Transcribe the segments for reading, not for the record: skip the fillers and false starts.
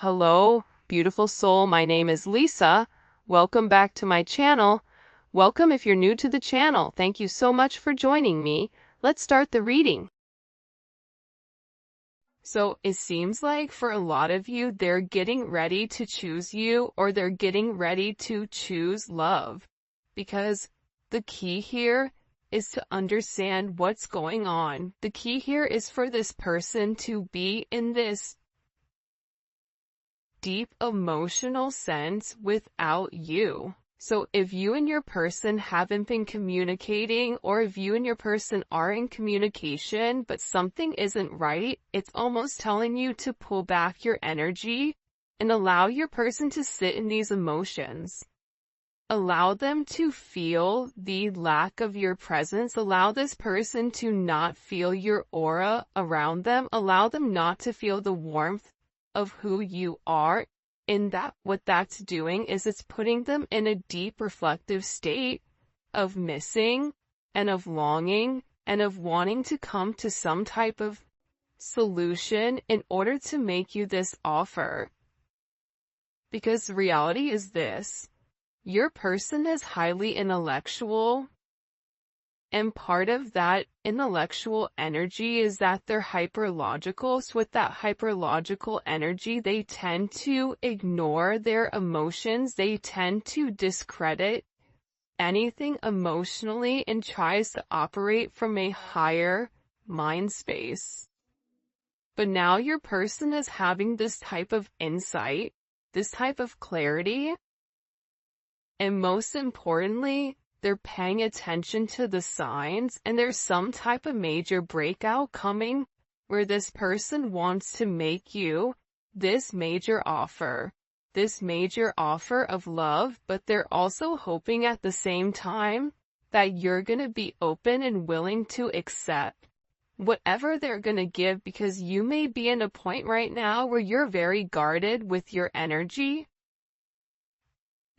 Hello, beautiful soul. My name is Lisa. Welcome back to my channel. Welcome if you're new to the channel. Thank you so much for joining me. Let's start the reading. So it seems like for a lot of you, they're getting ready to choose you, or they're getting ready to choose love. Because the key here is to understand what's going on. The key here is for this person to be in this deep emotional sense without you. So if you and your person haven't been communicating, or if you and your person are in communication, but something isn't right, it's almost telling you to pull back your energy and allow your person to sit in these emotions. Allow them to feel the lack of your presence. Allow this person to not feel your aura around them. Allow them not to feel the warmth of who you are. In that, what that's doing is it's putting them in a deep reflective state of missing and of longing and of wanting to come to some type of solution in order to make you this offer. Because reality is this: your person is highly intellectual, and part of that intellectual energy is that they're hyperlogical. So with that hyperlogical energy, they tend to ignore their emotions. They tend to discredit anything emotionally and tries to operate from a higher mind space. But now your person is having this type of insight, this type of clarity, and most importantly, they're paying attention to the signs, and there's some type of major breakout coming where this person wants to make you this major offer of love, but they're also hoping at the same time that you're going to be open and willing to accept whatever they're going to give, because you may be in a point right now where you're very guarded with your energy.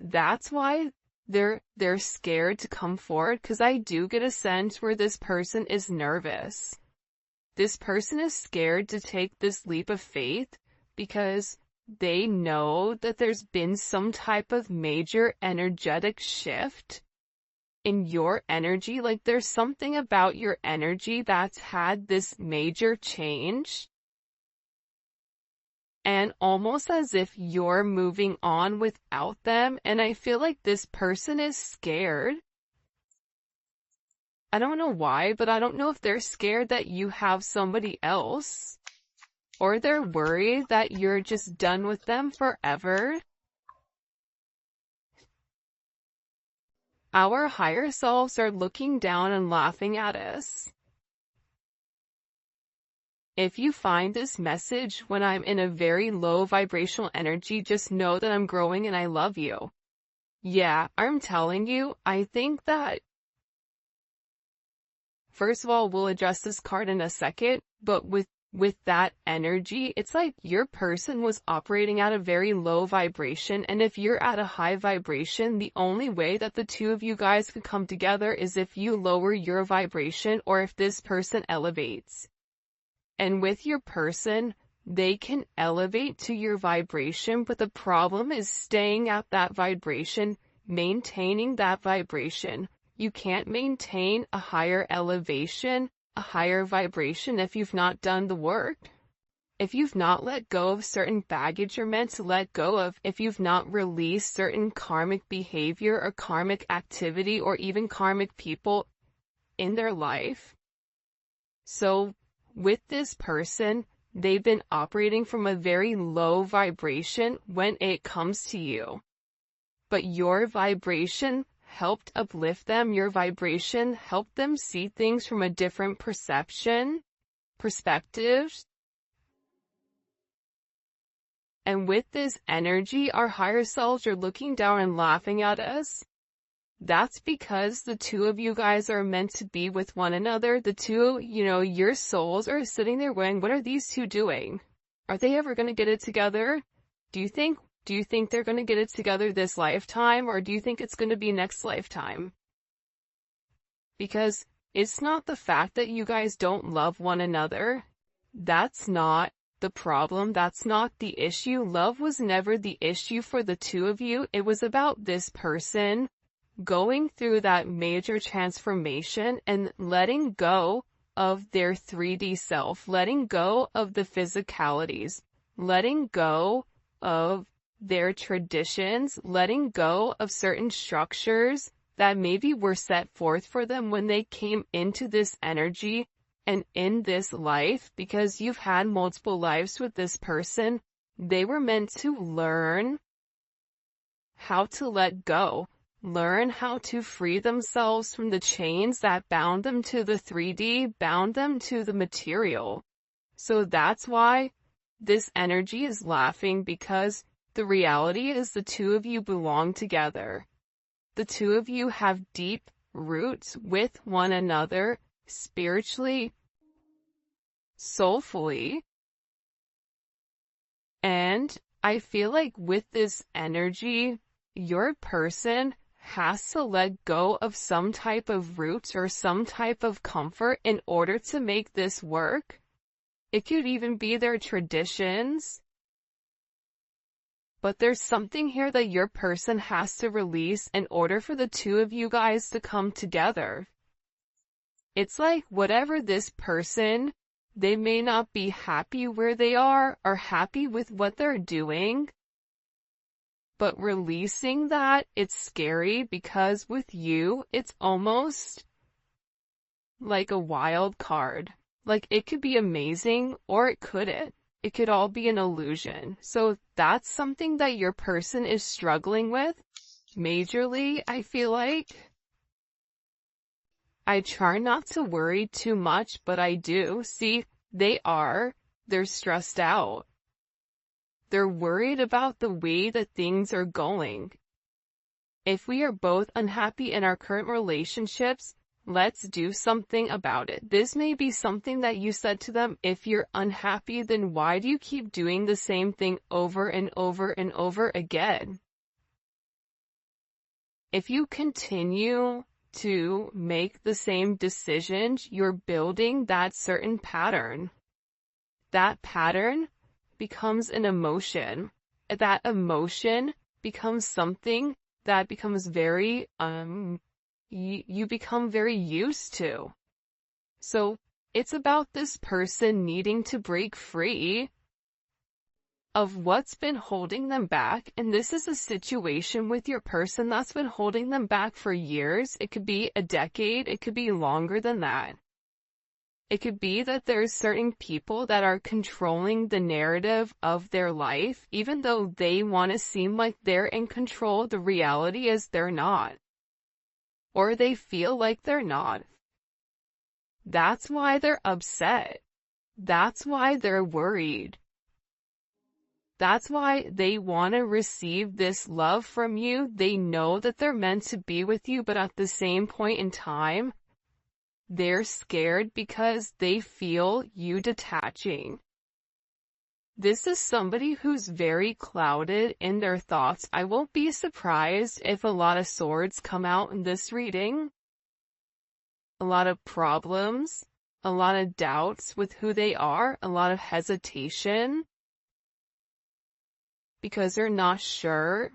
That's why they're scared to come forward, because I do get a sense where this person is nervous. This person is scared to take this leap of faith because they know that there's been some type of major energetic shift in your energy. Like there's something about your energy that's had this major change. And almost as if you're moving on without them. And I feel like this person is scared. I don't know why, but I don't know if they're scared that you have somebody else, or they're worried that you're just done with them forever. Our higher selves are looking down and laughing at us. If you find this message when I'm in a very low vibrational energy, just know that I'm growing and I love you. Yeah, I'm telling you, I think that, first of all, we'll address this card in a second, but with that energy, it's like your person was operating at a very low vibration, and if you're at a high vibration, the only way that the two of you guys could come together is if you lower your vibration, or if this person elevates. And with your person, they can elevate to your vibration, but the problem is staying at that vibration, maintaining that vibration. You can't maintain a higher elevation, a higher vibration, if you've not done the work. If you've not let go of certain baggage you're meant to let go of, if you've not released certain karmic behavior or karmic activity or even karmic people in their life. So with this person, they've been operating from a very low vibration when it comes to you. But your vibration helped uplift them. Your vibration helped them see things from a different perspective. And with this energy, our higher selves are looking down and laughing at us. That's because the two of you guys are meant to be with one another. The two, your souls are sitting there going, what are these two doing? Are they ever going to get it together? Do you think they're going to get it together this lifetime, or do you think it's going to be next lifetime? Because it's not the fact that you guys don't love one another. That's not the problem. That's not the issue. Love was never the issue for the two of you. It was about this person going through that major transformation and letting go of their 3D self, letting go of the physicalities, letting go of their traditions, letting go of certain structures that maybe were set forth for them when they came into this energy and in this life, because you've had multiple lives with this person. They were meant to learn how to let go, learn how to free themselves from the chains that bound them to the 3D, bound them to the material. So that's why this energy is laughing, because the reality is the two of you belong together. The two of you have deep roots with one another, spiritually, soulfully. And I feel like with this energy, your person has to let go of some type of roots or some type of comfort in order to make this work. It could even be their traditions. But there's something here that your person has to release in order for the two of you guys to come together. It's like whatever this person, they may not be happy where they are or happy with what they're doing. But releasing that, it's scary, because with you, it's almost like a wild card. Like, it could be amazing or it couldn't. It could all be an illusion. So that's something that your person is struggling with majorly, I feel like. I try not to worry too much, but I do. See, they're stressed out. They're worried about the way that things are going. If we are both unhappy in our current relationships, let's do something about it. This may be something that you said to them. If you're unhappy, then why do you keep doing the same thing over and over and over again? If you continue to make the same decisions, you're building that certain pattern. That pattern becomes an emotion. That emotion becomes something that becomes very, you become very used to. So it's about this person needing to break free of what's been holding them back. And this is a situation with your person that's been holding them back for years. It could be a decade. It could be longer than that. It could be that there's certain people that are controlling the narrative of their life, even though they want to seem like they're in control. The reality is they're not. Or they feel like they're not. That's why they're upset. That's why they're worried. That's why they want to receive this love from you. They know that they're meant to be with you, but at the same point in time, they're scared because they feel you detaching. This is somebody who's very clouded in their thoughts. I won't be surprised if a lot of swords come out in this reading. A lot of problems, a lot of doubts with who they are, a lot of hesitation, because they're not sure.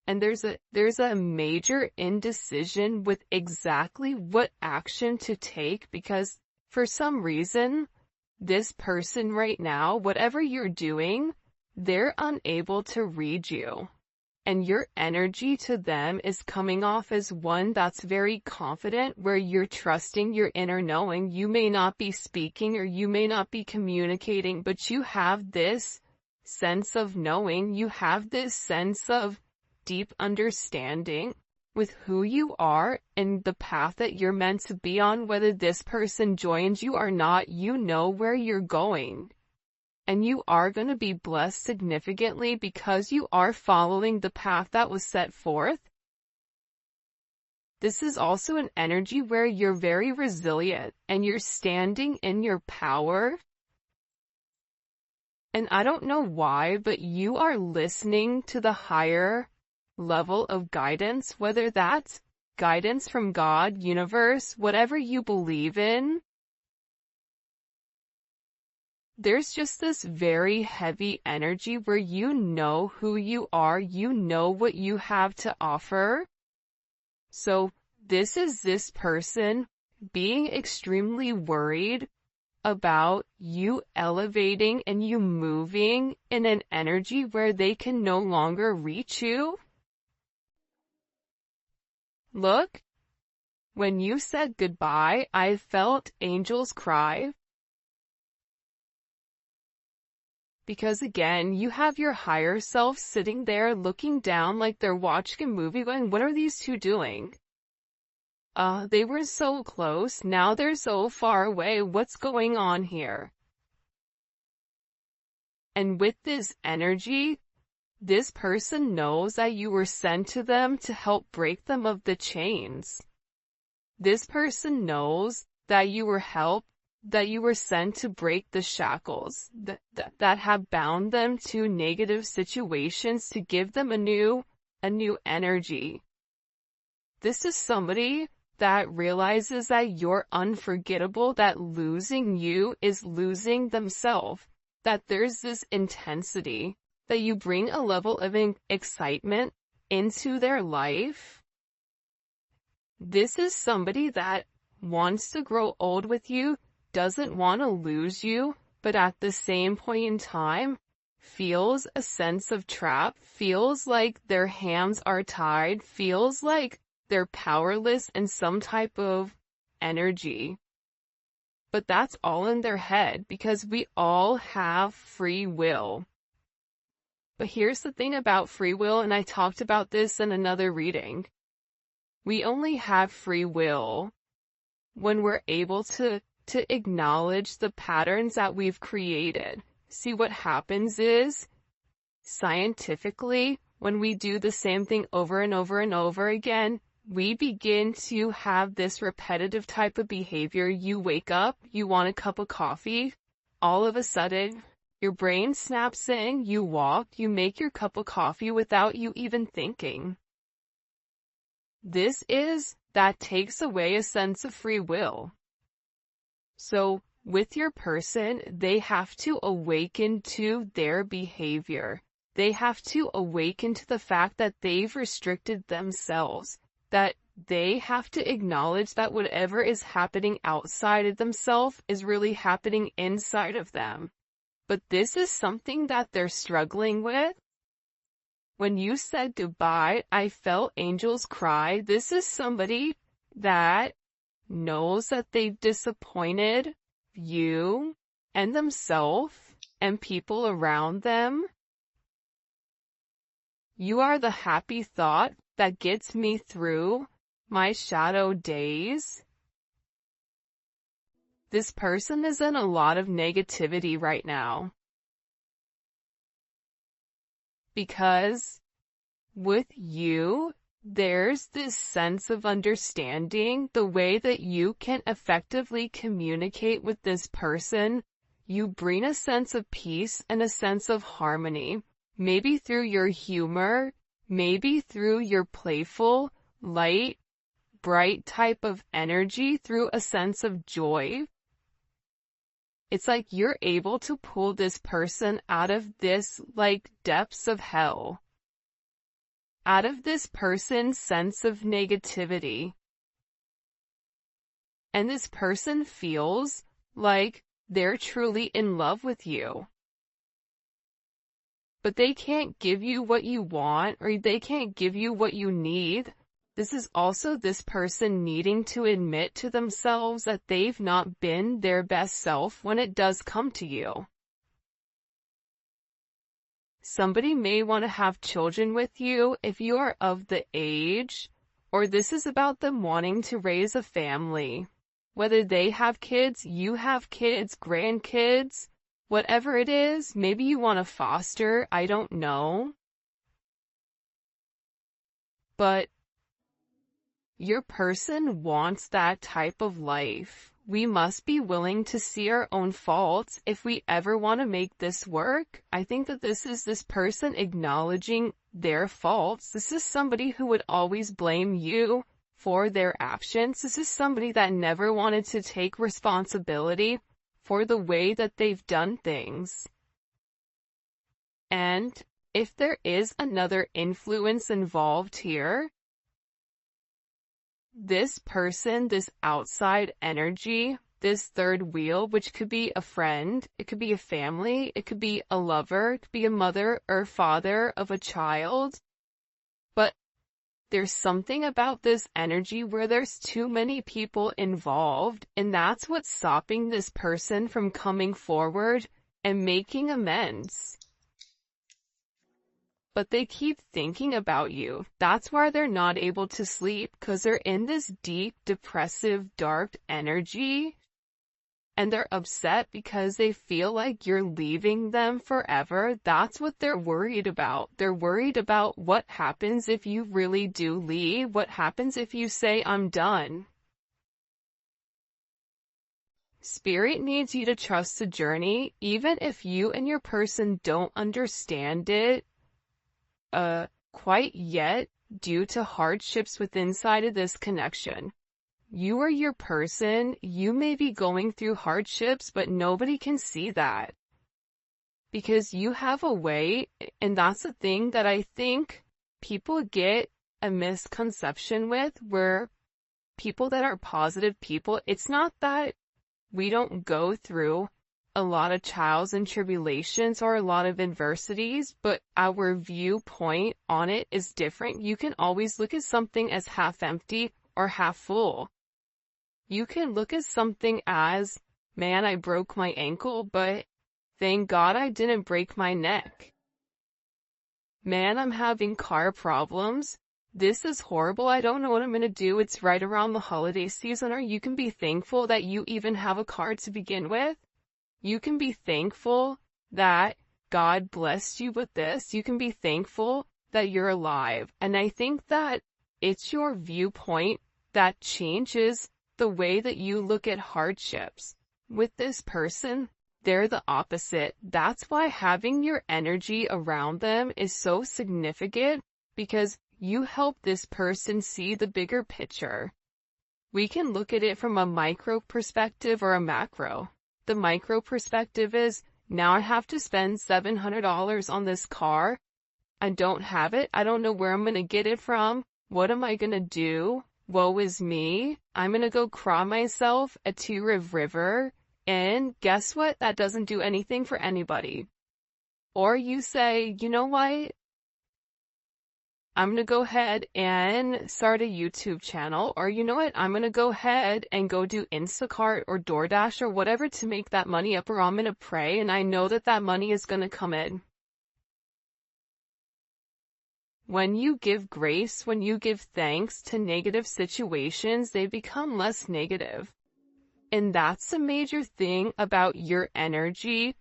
And there's a major indecision with exactly what action to take, because for some reason, this person right now, whatever you're doing, they're unable to read you. And your energy to them is coming off as one that's very confident, where you're trusting your inner knowing. You may not be speaking or you may not be communicating, but you have this sense of knowing. You have this sense of deep understanding with who you are and the path that you're meant to be on. Whether this person joins you or not, you know where you're going. And you are going to be blessed significantly because you are following the path that was set forth. This is also an energy where you're very resilient and you're standing in your power. And I don't know why, but you are listening to the higher level of guidance, whether that's guidance from God, universe, whatever you believe in. there's just this very heavy energy where you know who you are, you know what you have to offer. So this is this person being extremely worried about you elevating and you moving in an energy where they can no longer reach you. Look, when you said goodbye, I felt angels cry. Because again, you have your higher self sitting there looking down like they're watching a movie going, what are these two doing? They were so close, now they're so far away, what's going on here? And with this energy, this person knows that you were sent to them to help break them of the chains. This person knows that you were sent to break the shackles that have bound them to negative situations, to give them a new energy. This is somebody that realizes that you're unforgettable, that losing you is losing themselves, that there's this intensity, that you bring a level of excitement into their life. This is somebody that wants to grow old with you, doesn't want to lose you, but at the same point in time, feels a sense of trap, feels like their hands are tied, feels like they're powerless in some type of energy. But that's all in their head, because we all have free will. But here's the thing about free will, and I talked about this in another reading. We only have free will when we're able to acknowledge the patterns that we've created. See, what happens is, scientifically, when we do the same thing over and over and over again, we begin to have this repetitive type of behavior. You wake up, you want a cup of coffee, all of a sudden, your brain snaps in, you walk, you make your cup of coffee without you even thinking. That takes away a sense of free will. So, with your person, they have to awaken to their behavior. They have to awaken to the fact that they've restricted themselves, that they have to acknowledge that whatever is happening outside of themselves is really happening inside of them. But this is something that they're struggling with. When you said goodbye, I felt angels cry. This is somebody that knows that they've disappointed you and themselves and people around them. You are the happy thought that gets me through my shadow days. This person is in a lot of negativity right now. Because with you, there's this sense of understanding, the way that you can effectively communicate with this person. You bring a sense of peace and a sense of harmony, maybe through your humor, maybe through your playful, light, bright type of energy, through a sense of joy. It's like you're able to pull this person out of this, like, depths of hell. Out of this person's sense of negativity. And this person feels like they're truly in love with you. But they can't give you what you want, or they can't give you what you need. This is also this person needing to admit to themselves that they've not been their best self when it does come to you. Somebody may want to have children with you if you are of the age, or this is about them wanting to raise a family. Whether they have kids, you have kids, grandkids, whatever it is, maybe you want to foster, I don't know. But your person wants that type of life. We must be willing to see our own faults if we ever want to make this work. I think that this is this person acknowledging their faults. This is somebody who would always blame you for their actions. This is somebody that never wanted to take responsibility for the way that they've done things. And if there is another influence involved here, this person, this outside energy, this third wheel, which could be a friend, it could be a family, it could be a lover, it could be a mother or father of a child. But there's something about this energy where there's too many people involved, and that's what's stopping this person from coming forward and making amends. But they keep thinking about you. That's why they're not able to sleep, because they're in this deep, depressive, dark energy. And they're upset because they feel like you're leaving them forever. That's what they're worried about. They're worried about what happens if you really do leave. What happens if you say, I'm done? Spirit needs you to trust the journey, even if you and your person don't understand it quite yet due to hardships within inside of this connection. You or your person, you may be going through hardships, but nobody can see that. Because you have a way, and that's the thing that I think people get a misconception with, where people that are positive people, it's not that we don't go through a lot of trials and tribulations or a lot of adversities, but our viewpoint on it is different. You can always look at something as half empty or half full. You can look at something as, man, I broke my ankle, but thank God I didn't break my neck. Man, I'm having car problems. This is horrible. I don't know what I'm going to do. It's right around the holiday season. Or you can be thankful that you even have a car to begin with. You can be thankful that God blessed you with this. You can be thankful that you're alive. And I think that it's your viewpoint that changes the way that you look at hardships. With this person, they're the opposite. That's why having your energy around them is so significant, because you help this person see the bigger picture. We can look at it from a micro perspective or a macro. The micro perspective is, now I have to spend $700 on this car. I don't have it. I don't know where I'm going to get it from. What am I going to do? Woe is me. I'm going to go cry myself at Two River. And guess what? That doesn't do anything for anybody. Or you say, you know what? I'm going to go ahead and start a YouTube channel. Or you know what? I'm going to go ahead and go do Instacart or DoorDash or whatever to make that money up, or I'm going to pray and I know that that money is going to come in. When you give grace, when you give thanks to negative situations, they become less negative. And that's a major thing about your energy,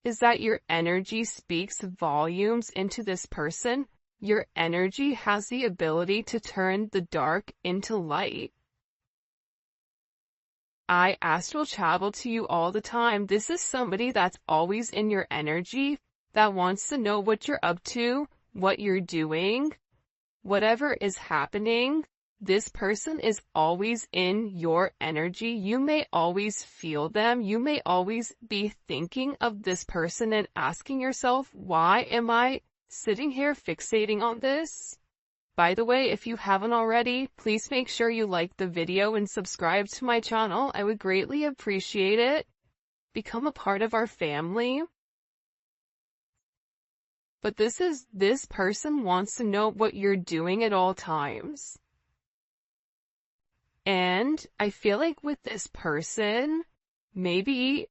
is that your energy speaks volumes into this person. Your energy has the ability to turn the dark into light. I astral travel to you all the time. This is somebody that's always in your energy, that wants to know what you're up to, what you're doing, whatever is happening. This person is always in your energy. You may always feel them. You may always be thinking of this person and asking yourself, why am I sitting here fixating on this? By the way, if you haven't already, please make sure you like the video and subscribe to my channel. I would greatly appreciate it. Become a part of our family. But this person wants to know what you're doing at all times. And I feel like with this person, maybe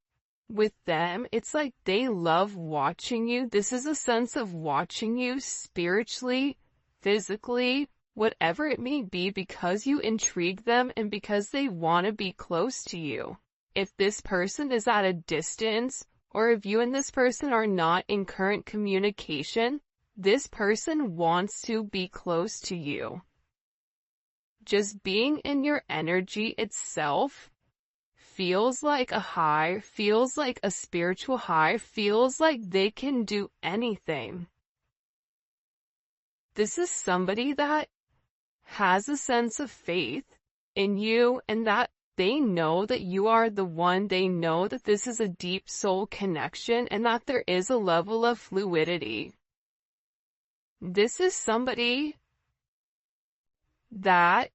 with them, it's like they love watching you. This is a sense of watching you spiritually, physically, whatever it may be, because you intrigue them and because they want to be close to you. If this person is at a distance, or if you and this person are not in current communication, this person wants to be close to you. Just being in your energy itself feels like a high, feels like a spiritual high, feels like they can do anything. This is somebody that has a sense of faith in you, and that They know that you are the one. They know that this is a deep soul connection and that there is a level of fluidity. This is somebody that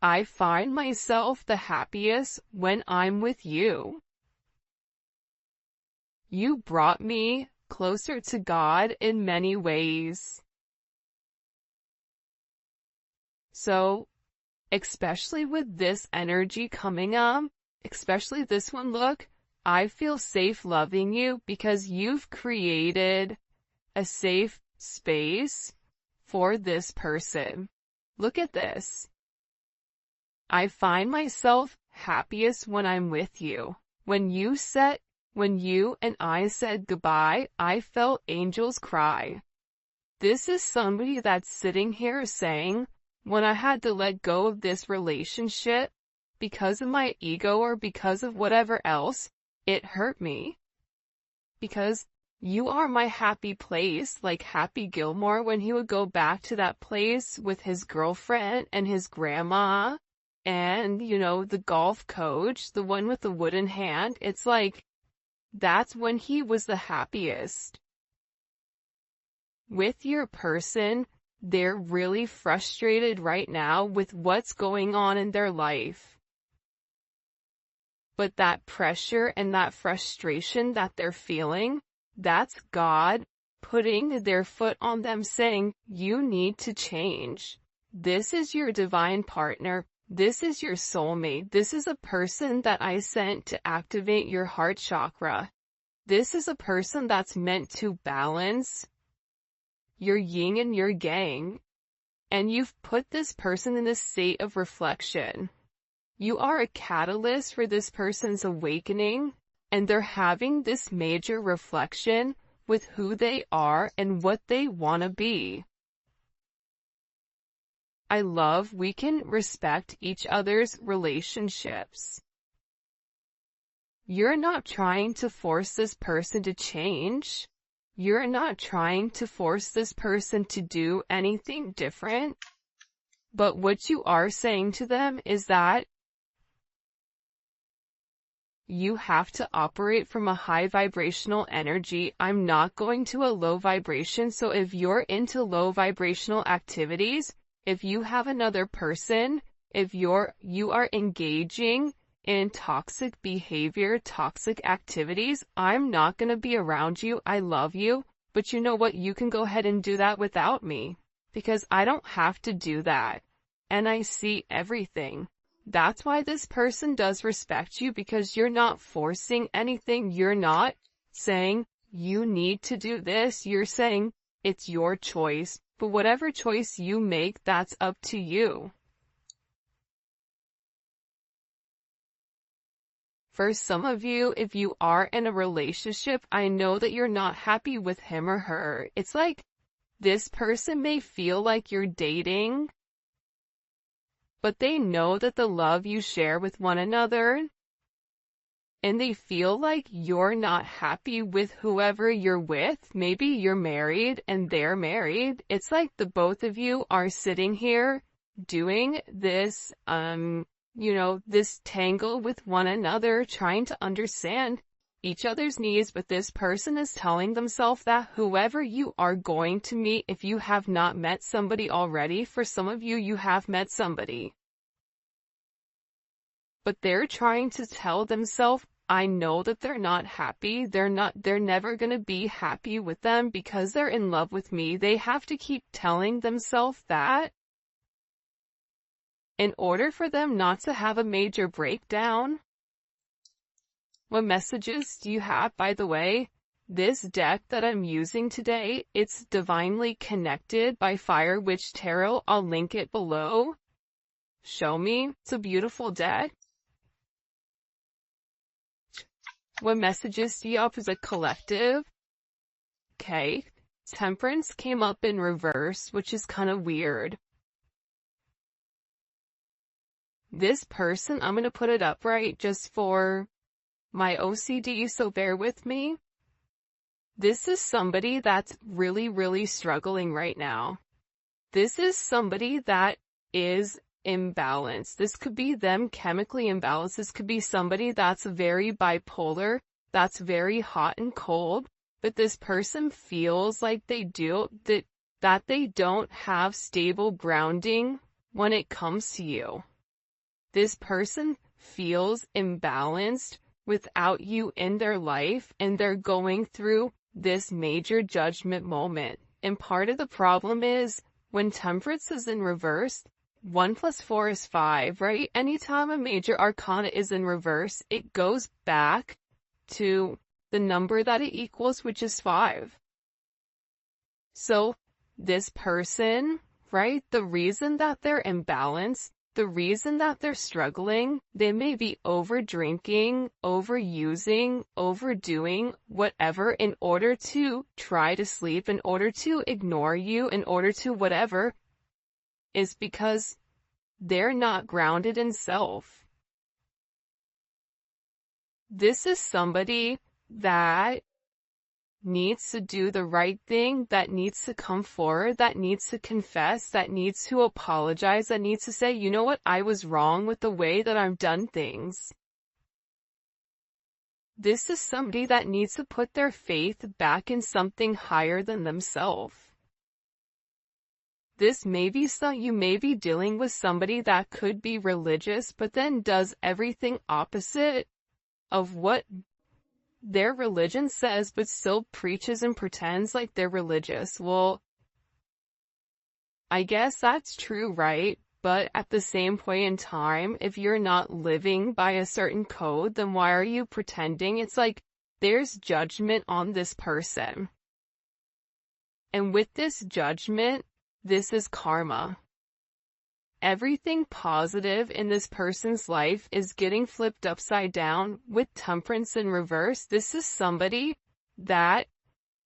I find myself the happiest when I'm with you. You brought me closer to God in many ways. So, especially with this energy coming up, especially this one, look, I feel safe loving you because you've created a safe space for this person. Look at this. I find myself happiest when I'm with you. When you and I said goodbye, I felt angels cry. This is somebody that's sitting here saying, when I had to let go of this relationship because of my ego or because of whatever else, it hurt me. Because you are my happy place, like Happy Gilmore when he would go back to that place with his girlfriend and his grandma and, the golf coach, the one with the wooden hand. It's like, that's when he was the happiest. With your person, they're really frustrated right now with what's going on in their life. But that pressure and that frustration that they're feeling, that's God putting their foot on them saying, you need to change. This is your divine partner. This is your soulmate. This is a person that I sent to activate your heart chakra. This is a person that's meant to balance your yin and your yang. And you've put this person in a state of reflection. You are a catalyst for this person's awakening, and they're having this major reflection with who they are and what they want to be. I love we can respect each other's relationships. You're not trying to force this person to change. You're not trying to force this person to do anything different. But what you are saying to them is that you have to operate from a high vibrational energy. I'm not going to a low vibration. So if you're into low vibrational activities, if you have another person, if you are engaging in toxic behavior, toxic activities, I'm not going to be around you. I love you, but you know what? You can go ahead and do that without me because I don't have to do that. And I see everything. That's why this person does respect you, because you're not forcing anything. You're not saying you need to do this. You're saying it's your choice. But whatever choice you make, that's up to you. For some of you, if you are in a relationship, I know that you're not happy with him or her. It's like this person may feel like you're dating, but they know that the love you share with one another, and they feel like you're not happy with whoever you're with. Maybe you're married and they're married. It's like the both of you are sitting here doing this, this tangle with one another, trying to understand each other's needs, but this person is telling themselves that whoever you are going to meet, if you have not met somebody already, for some of you, you have met somebody. But they're trying to tell themselves, I know that they're not happy. They're never going to be happy with them because they're in love with me. They have to keep telling themselves that in order for them not to have a major breakdown. What messages do you have, by the way? This deck that I'm using today, it's Divinely Connected by Fire Witch Tarot. I'll link it below. Show me. It's a beautiful deck. What messages do you have as a collective? Okay. Temperance came up in reverse, which is kind of weird. This person, I'm going to put it upright just for my OCD, so bear with me. This is somebody that's really, really struggling right now. This is somebody that is imbalanced. This could be them chemically imbalanced. This could be somebody that's very bipolar, that's very hot and cold, but this person feels like that they don't have stable grounding when it comes to you. This person feels imbalanced without you in their life, and they're going through this major judgment moment. And part of the problem is when Temperance is in reverse, 1 + 4 is 5, right? Anytime a major arcana is in reverse, it goes back to the number that it equals, which is 5. So this person, right, the reason that they're imbalanced, the reason that they're struggling, they may be over drinking, overusing, overdoing, whatever, in order to try to sleep, in order to ignore you, in order to whatever, is because they're not grounded in self. This is somebody that needs to do the right thing, that needs to come forward, that needs to confess, that needs to apologize, that needs to say, you know what, I was wrong with the way that I've done things. This is somebody that needs to put their faith back in something higher than themselves. You may be dealing with somebody that could be religious, but then does everything opposite of what their religion says, but still preaches and pretends like they're religious. Well, I guess that's true, right? But at the same point in time, if you're not living by a certain code, then why are you pretending? It's like there's judgment on this person. And with this judgment, this is karma. Everything positive in this person's life is getting flipped upside down with Temperance in reverse. This is somebody that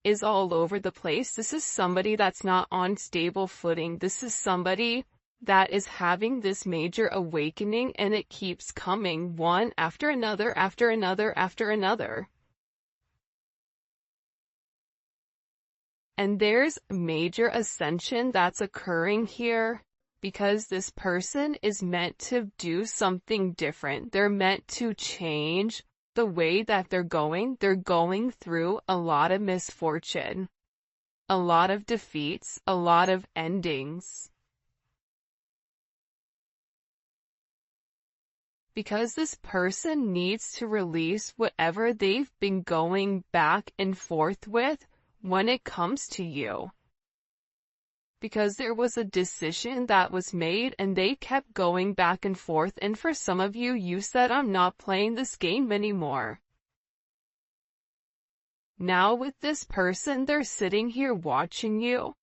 is all over the place. This is somebody that's not on stable footing. This is somebody that is having this major awakening, and it keeps coming one after another, after another, after another. And there's major ascension that's occurring here, because this person is meant to do something different. They're meant to change the way that they're going. They're going through a lot of misfortune, a lot of defeats, a lot of endings. Because this person needs to release whatever they've been going back and forth with when it comes to you. Because there was a decision that was made and they kept going back and forth, and for some of you, you said, I'm not playing this game anymore. Now with this person, they're sitting here watching you.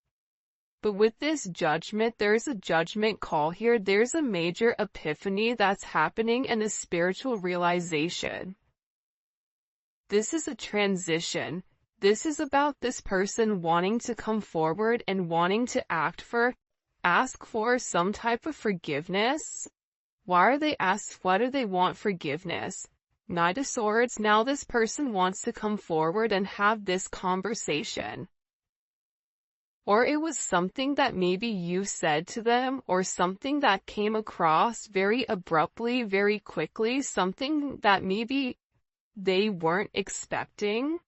But with this judgment, there's a judgment call here. There's a major epiphany that's happening and a spiritual realization. This is a transition. This is about this person wanting to come forward and wanting to ask for some type of forgiveness. Why do they want forgiveness? Knight of Swords. Now this person wants to come forward and have this conversation. Or it was something that maybe you said to them, or something that came across very abruptly, very quickly, something that maybe they weren't expecting.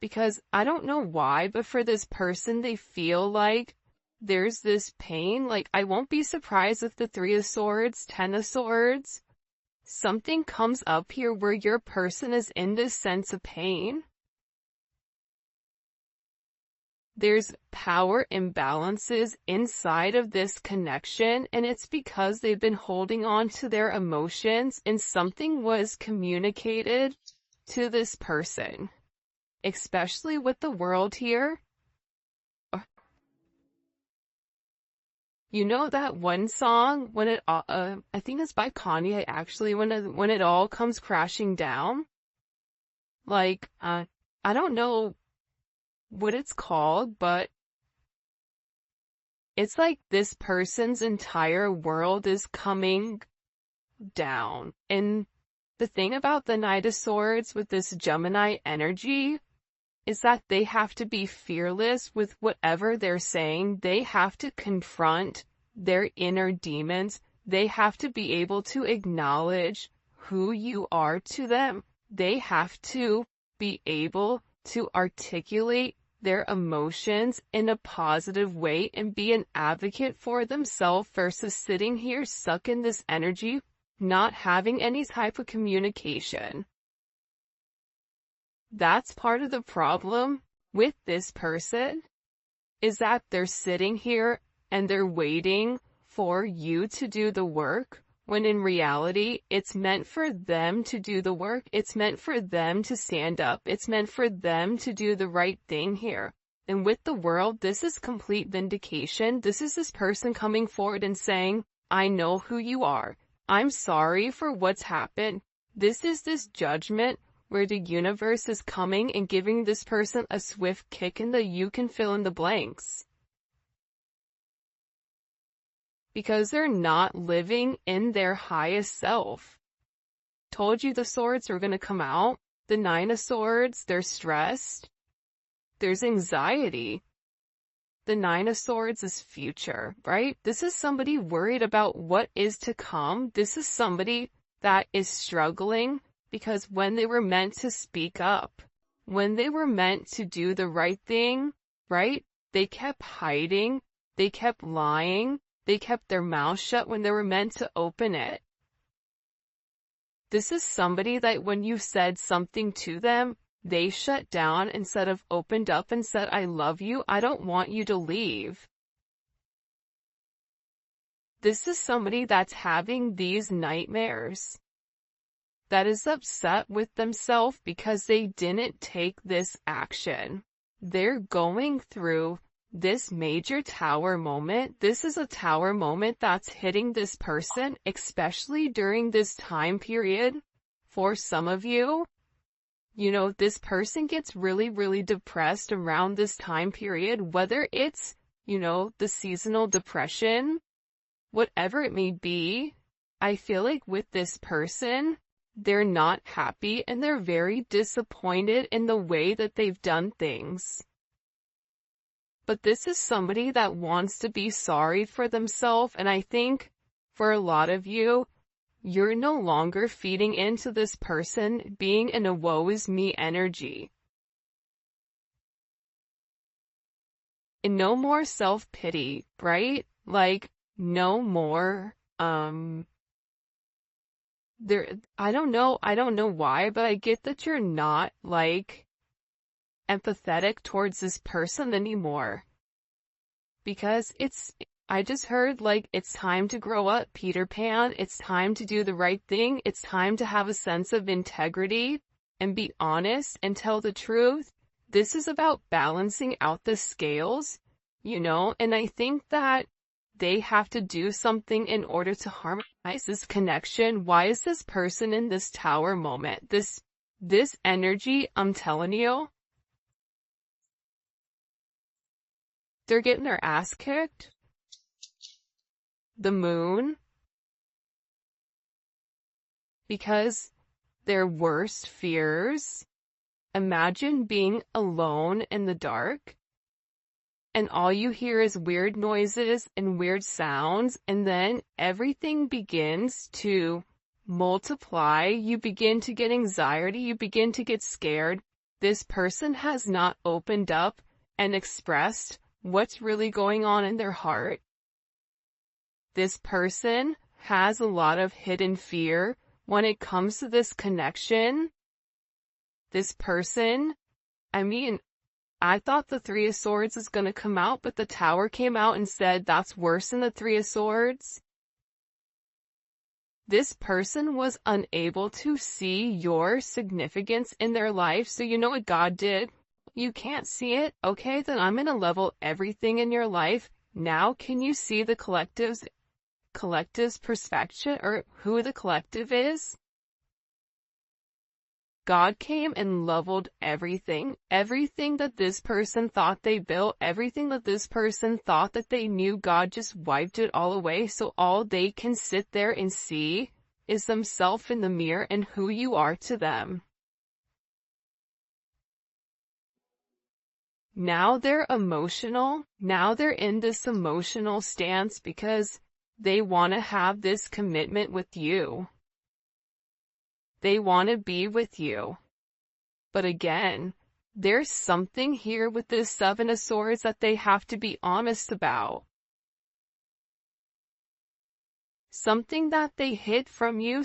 Because I don't know why, but for this person, they feel like there's this pain. Like, I won't be surprised if the 3 of Swords, 10 of Swords, something comes up here where your person is in this sense of pain. There's power imbalances inside of this connection, and it's because they've been holding on to their emotions, and something was communicated to this person. Especially with the World here. You know that one song, I think it's by Kanye actually, when it all comes crashing down? Like, I don't know what it's called, but it's like this person's entire world is coming down. And the thing about the Knight of Swords with this Gemini energy is that they have to be fearless with whatever they're saying. They have to confront their inner demons. They have to be able to acknowledge who you are to them. They have to be able to articulate their emotions in a positive way and be an advocate for themselves versus sitting here stuck in this energy, not having any type of communication. That's part of the problem with this person, is that they're sitting here and they're waiting for you to do the work, when in reality, it's meant for them to do the work. It's meant for them to stand up. It's meant for them to do the right thing here. And with the world, this is complete vindication. This is this person coming forward and saying, I know who you are. I'm sorry for what's happened. This is this judgment where the universe is coming and giving this person a swift kick in the you can fill in the blanks. Because they're not living in their highest self. Told you the swords were going to come out. The 9 of Swords, they're stressed. There's anxiety. The 9 of Swords is future, right? This is somebody worried about what is to come. This is somebody that is struggling because when they were meant to speak up, when they were meant to do the right thing, right? They kept hiding. They kept lying. They kept their mouth shut when they were meant to open it. This is somebody that when you said something to them, they shut down instead of opened up and said, I love you, I don't want you to leave. This is somebody that's having these nightmares, that is upset with themselves because they didn't take this action. They're going through this major tower moment. This is a tower moment that's hitting this person, especially during this time period. For some of you, you know, this person gets really, really depressed around this time period, whether it's, you know, the seasonal depression, whatever it may be. I feel like with this person, they're not happy and they're very disappointed in the way that they've done things. But this is somebody that wants to be sorry for themselves, and I think for a lot of you, you're no longer feeding into this person being in a woe is me energy. And no more self-pity, right? Like, no more, I don't know why, but I get that you're not, like, empathetic towards this person anymore. Because I just heard, like, it's time to grow up, Peter Pan. It's time to do the right thing. It's time to have a sense of integrity and be honest and tell the truth. This is about balancing out the scales, you know, and I think that they have to do something in order to harmonize this connection. Why is this person in this tower moment? This energy, I'm telling you, they're getting their ass kicked. The Moon. Because their worst fears. Imagine being alone in the dark. And all you hear is weird noises and weird sounds. And then everything begins to multiply. You begin to get anxiety. You begin to get scared. This person has not opened up and expressed what's really going on in their heart. This person has a lot of hidden fear when it comes to this connection. This person, I mean, I thought the 3 of Swords is going to come out, but the Tower came out and said that's worse than the 3 of Swords. This person was unable to see your significance in their life, so you know what God did? You can't see it? Okay, then I'm going to level everything in your life. Now can you see the collective's perspective, or who the collective is? God came and leveled everything. Everything that this person thought they built, everything that this person thought that they knew, God just wiped it all away, so all they can sit there and see is themselves in the mirror and who you are to them. Now they're emotional. Now they're in this emotional stance because they want to have this commitment with you. They want to be with you. But again, there's something here with this Seven of Swords that they have to be honest about. Something that they hid from you,